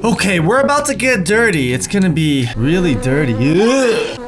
Okay, we're about to get dirty. It's gonna be really dirty. Ugh.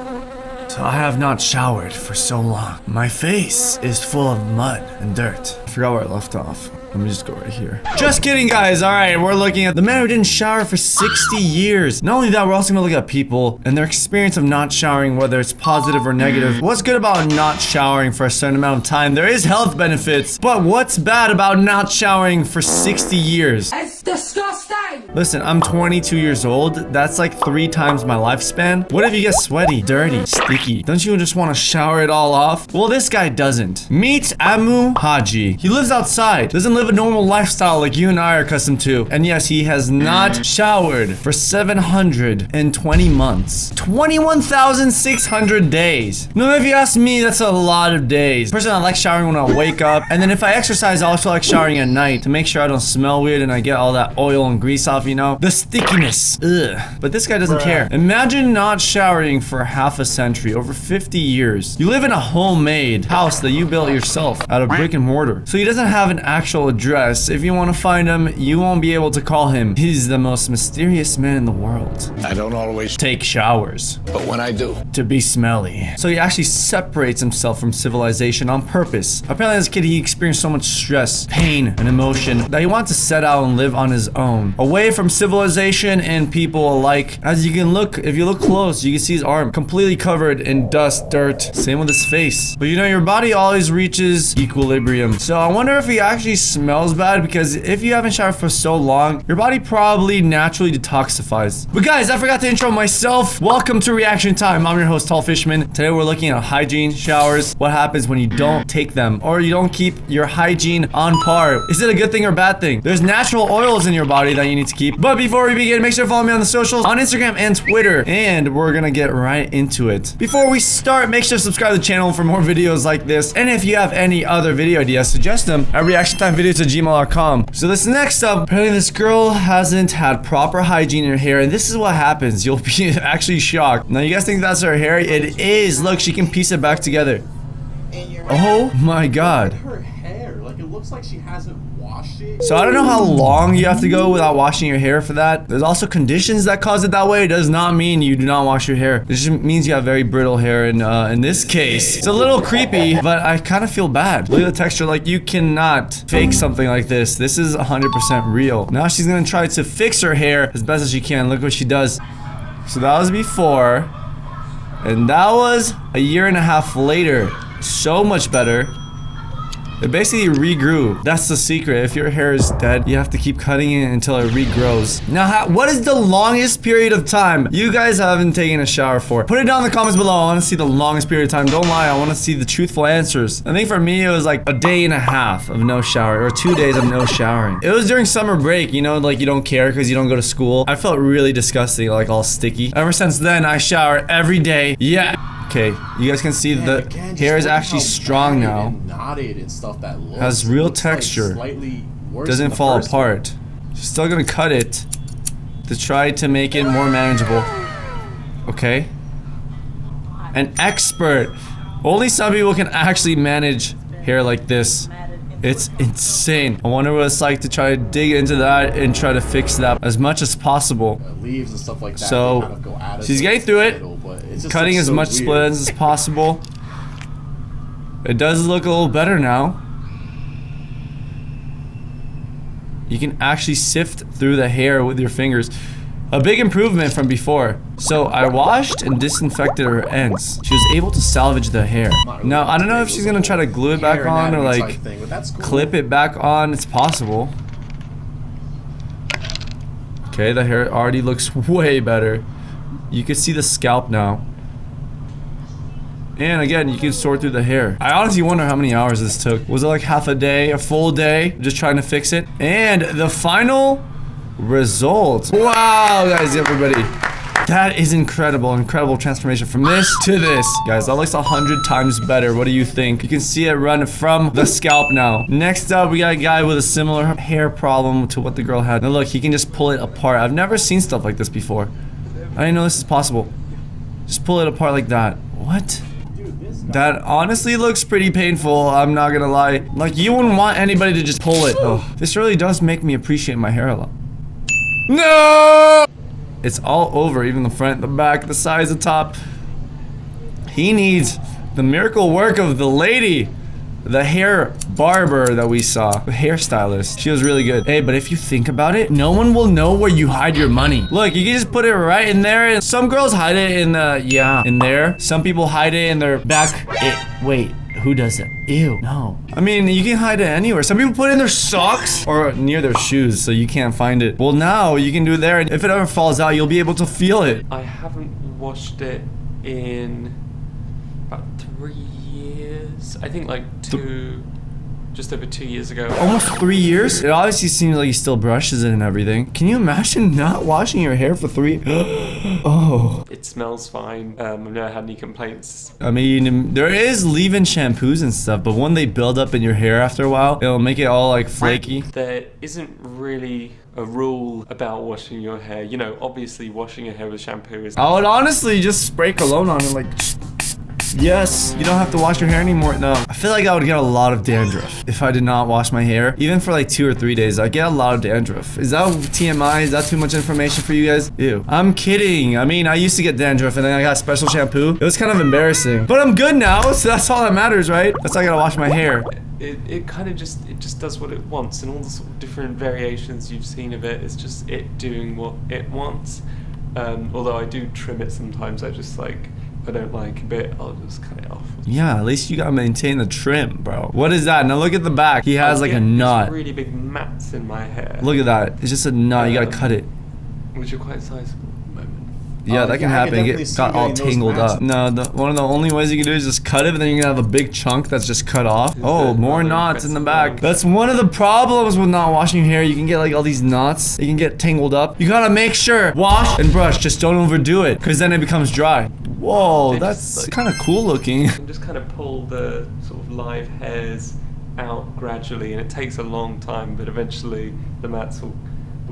So I have not showered for so long. My face is full of mud and dirt. I forgot where I left off. Let me just go right here. Just kidding, guys. All right, we're looking at the man who didn't shower for 60 years. Not only that, we're also gonna look at people and their experience of not showering, whether it's positive or negative. What's good about not showering for a certain amount of time? There is health benefits, but what's bad about not showering for 60 years? It's disgusting. Listen, I'm 22 years old. That's like 3 times my lifespan. What if you get sweaty, dirty, sticky? Don't you just want to shower it all off? Well, this guy doesn't. Meet Amu Haji. He lives outside, doesn't live a normal lifestyle like you and I are accustomed to. And yes, he has not showered for 720 months. 21,600 days. Now, if you ask me, that's a lot of days. Personally, I like showering when I wake up. And then if I exercise, I also like showering at night to make sure I don't smell weird and I get all that oil and grease off, you know? The stickiness. Ugh. But this guy doesn't care. Imagine not showering for half a century, over 50 years. You live in a homemade house that you built yourself out of brick and mortar. So he doesn't have an actual address. If you want to find him, you won't be able to call him. He's the most mysterious man in the world. I don't always Take showers. but when I do. To be smelly. So he actually separates himself from civilization on purpose. Apparently as a kid he experienced so much stress, pain, and emotion that he wanted to set out and live on his own. Away from civilization and people alike. As you can look, if you look close, you can see his arm completely covered in dust, dirt. Same with his face. But you know, your body always reaches equilibrium. So I wonder if he actually smells bad, because if you haven't showered for so long, your body probably naturally detoxifies. But guys, I forgot to intro myself. Welcome to Reaction Time. I'm your host, Tall Fishman. Today we're looking at hygiene showers. What happens when you don't take them or you don't keep your hygiene on par? Is it a good thing or bad thing? There's natural oils in your body that you need to keep. But before we begin, make sure to follow me on the socials, on Instagram and Twitter. And we're gonna get right into it. Before we start, make sure to subscribe to the channel for more videos like this. And if you have any other video ideas, suggest them at ReactionTimeVideos@gmail.com. So this next up, apparently this girl hasn't had proper hygiene in her hair, and this is what happens. You'll be actually shocked. Now you guys think that's her hair? It is. Look, she can piece it back together. Oh my god. Her hair, like it looks like she hasn't washed it. So I don't know how long you have to go without washing your hair for that. There's also conditions that cause it that way. It does not mean you do not wash your hair. It just means you have very brittle hair, and in this case, it's a little creepy, but I kind of feel bad. Look at the texture. Like, you cannot fake something like this. This is 100% real. Now she's gonna try to fix her hair as best as she can. Look what she does. So that was before, and that was a year and a half later. So much better. It basically regrew. That's the secret. If your hair is dead, you have to keep cutting it until it regrows. Now, what is the longest period of time you guys haven't taken a shower for? Put it down in the comments below. I want to see the longest period of time. Don't lie. I want to see the truthful answers. I think for me, it was like a day and a half of no shower, or 2 days of no showering. It was during summer break, you know, like you don't care because you don't go to school. I felt really disgusting, like all sticky. Ever since then, I shower every day. Yeah. Okay, you guys can see the hair is actually strong now. Knotted and stuff that looks, has real texture. Like slightly worse Doesn't than the fall first apart. She's still gonna cut it to try to make it more manageable. Okay. An expert. Only some people can actually manage hair like this. It's insane. I wonder what it's like to try to dig into that and try to fix that as much as possible. Leaves and stuff like that. So, kind of go out of she's the getting through it. middle, but it just Cutting looks as so much weird. split ends as possible. It does look a little better now. You can actually sift through the hair with your fingers. A big improvement from before. So I washed and disinfected her ends. She was able to salvage the hair. Now, I don't know if she's gonna try to glue it back on or like clip it back on. It's possible. Okay, the hair already looks way better. You can see the scalp now. And again, you can sort through the hair. I honestly wonder how many hours this took. Was it like half a day, a full day, just trying to fix it? And the final result. Wow, guys, everybody. That is incredible. Incredible transformation from this to this. Guys, that looks 100 times better. What do you think? You can see it run from the scalp now. Next up, we got a guy with a similar hair problem to what the girl had. Now look, he can just pull it apart. I've never seen stuff like this before. I didn't know this is possible. Just pull it apart like that. What? That honestly looks pretty painful, I'm not gonna lie. Like, you wouldn't want anybody to just pull it. Oh, this really does make me appreciate my hair a lot. No! It's all over, even the front, the back, the sides, the top. He needs the miracle work of the lady. The hair barber that we saw, the hairstylist, she was really good. Hey, but if you think about it, no one will know where you hide your money. Look, you can just put it right in there. And some girls hide it in the, in there. Some people hide it in their back. Wait, who does that? Ew, no. I mean, you can hide it anywhere. Some people put it in their socks or near their shoes so you can't find it. Well, now you can do it there. And if it ever falls out, you'll be able to feel it. I haven't washed it in about 3 years. I think like just over 2 years ago. Almost 3 years? It obviously seems like he still brushes it and everything. Can you imagine not washing your hair for 3? Oh. It smells fine. I've never had any complaints. I mean, there is leave-in shampoos and stuff, but when they build up in your hair after a while, it'll make it all like flaky. There isn't really a rule about washing your hair. You know, obviously washing your hair with shampoo is... I would honestly just spray cologne on it like... Yes, you don't have to wash your hair anymore. No, I feel like I would get a lot of dandruff if I did not wash my hair. Even for like 2 or 3 days, I get a lot of dandruff. Is that TMI? Is that too much information for you guys? Ew. I'm kidding. I mean, I used to get dandruff and then I got special shampoo. It was kind of embarrassing. But I'm good now, so that's all that matters, right? That's why I gotta wash my hair. It kind of just does what it wants, and all the sort of different variations you've seen of it is just it doing what it wants. Although I do trim it sometimes. I just like, if I don't like a bit, I'll just cut it off. Yeah, at least you gotta maintain the trim, bro. What is that? Now look at the back. He has like a knot. Really big mats in my hair. Look at that. It's just a knot. You gotta cut it. Which are quite sizable at the moment. Yeah, that can happen. It got all tangled up. No, one of the only ways you can do is just cut it, but then you're gonna have a big chunk that's just cut off. Oh, more knots in the back. That's one of the problems with not washing your hair. You can get like all these knots. You can get tangled up. You gotta make sure, wash and brush. Just don't overdo it, because then it becomes dry. Whoa, that's kind of cool looking. You can just kind of pull the sort of live hairs out gradually, and it takes a long time, but eventually the mats will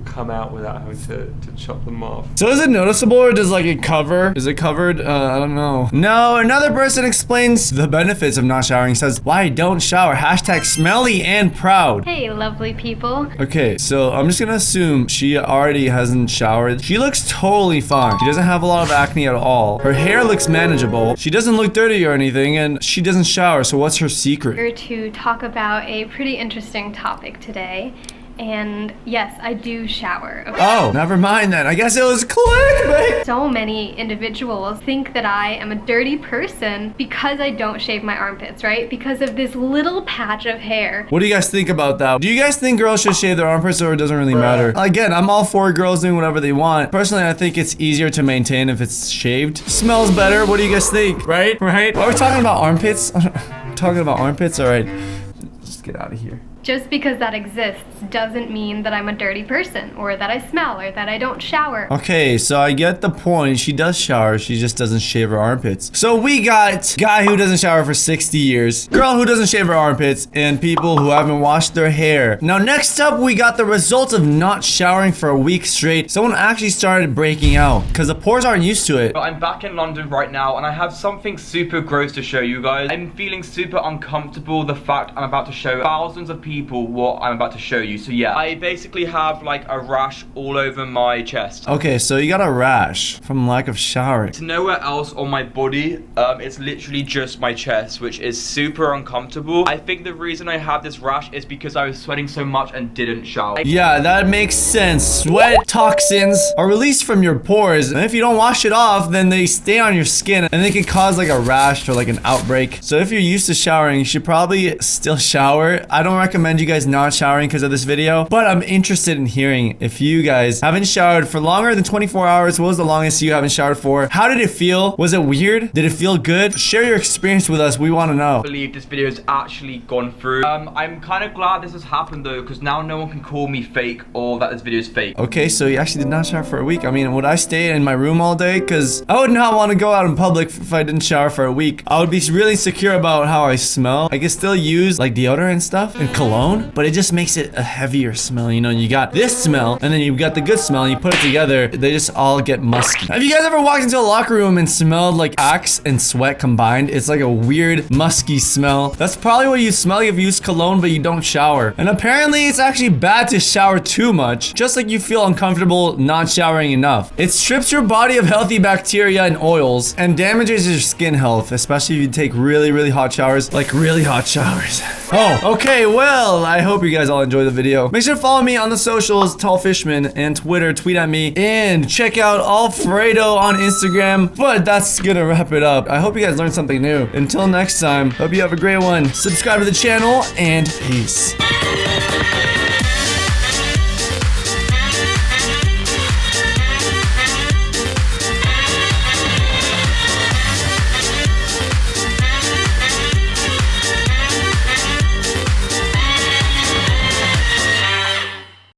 come out without having to chop them off. So is it noticeable, or does like it cover? Is it covered? I don't know. No, another person explains the benefits of not showering. Says, why don't shower? Hashtag smelly and proud. Hey, lovely people. Okay, so I'm just gonna assume she already hasn't showered. She looks totally fine. She doesn't have a lot of acne at all. Her hair looks manageable. She doesn't look dirty or anything, and she doesn't shower, so what's her secret? Here to talk about a pretty interesting topic today. And yes, I do shower. Okay? Oh, never mind then. I guess it was clickbait. So many individuals think that I am a dirty person because I don't shave my armpits, right? Because of this little patch of hair. What do you guys think about that? Do you guys think girls should shave their armpits, or it doesn't really matter? Again, I'm all for girls doing whatever they want. Personally, I think it's easier to maintain if it's shaved. Smells better. What do you guys think? Right? Right? Are we talking about armpits? Talking about armpits? All right. Just get out of here. Just because that exists doesn't mean that I'm a dirty person, or that I smell, or that I don't shower. Okay, so I get the point. She does shower, she just doesn't shave her armpits. So we got guy who doesn't shower for 60 years, girl who doesn't shave her armpits, and people who haven't washed their hair. Now next up, we got the results of not showering for a week straight. Someone actually started breaking out, because the pores aren't used to it. I'm back in London right now, and I have something super gross to show you guys. I'm feeling super uncomfortable the fact I'm about to show thousands of people what I'm about to show you. So yeah, I basically have like a rash all over my chest. Okay, so you got a rash from lack of showering. It's nowhere else on my body. It's literally just my chest, which is super uncomfortable. I think the reason I have this rash is because I was sweating so much and didn't shower. Yeah, that makes sense. Sweat toxins are released from your pores, and if you don't wash it off, then they stay on your skin and they can cause like a rash or like an outbreak. So if you're used to showering, you should probably still shower. I don't recommend you guys not showering because of this video, but I'm interested in hearing if you guys haven't showered for longer than 24 hours. What was the longest you haven't showered for? How did it feel? Was it weird? Did it feel good? Share your experience with us. We want to know. I believe this video has actually gone through. I'm kind of glad this has happened though, because now no one can call me fake or that this video is fake. Okay, so you actually did not shower for a week. I mean, would I stay in my room all day? Because I would not want to go out in public if I didn't shower for a week. I would be really insecure about how I smell. I could still use like deodorant and stuff and cologne cologne, but it just makes it a heavier smell. You know, you got this smell, and then you've got the good smell, and you put it together, they just all get musky. Have you guys ever walked into a locker room and smelled like Axe and sweat combined? It's like a weird, musky smell. That's probably what you smell if you use cologne, but you don't shower. And apparently, it's actually bad to shower too much, just like you feel uncomfortable not showering enough. It strips your body of healthy bacteria and oils, and damages your skin health, especially if you take really, really hot showers, like really hot showers. Oh, okay, well, I hope you guys all enjoyed the video. Make sure to follow me on the socials, Tall Fishman, and Twitter, tweet at me, and check out Alfredo on Instagram. But that's gonna wrap it up. I hope you guys learned something new. Until next time, hope you have a great one. Subscribe to the channel, and peace.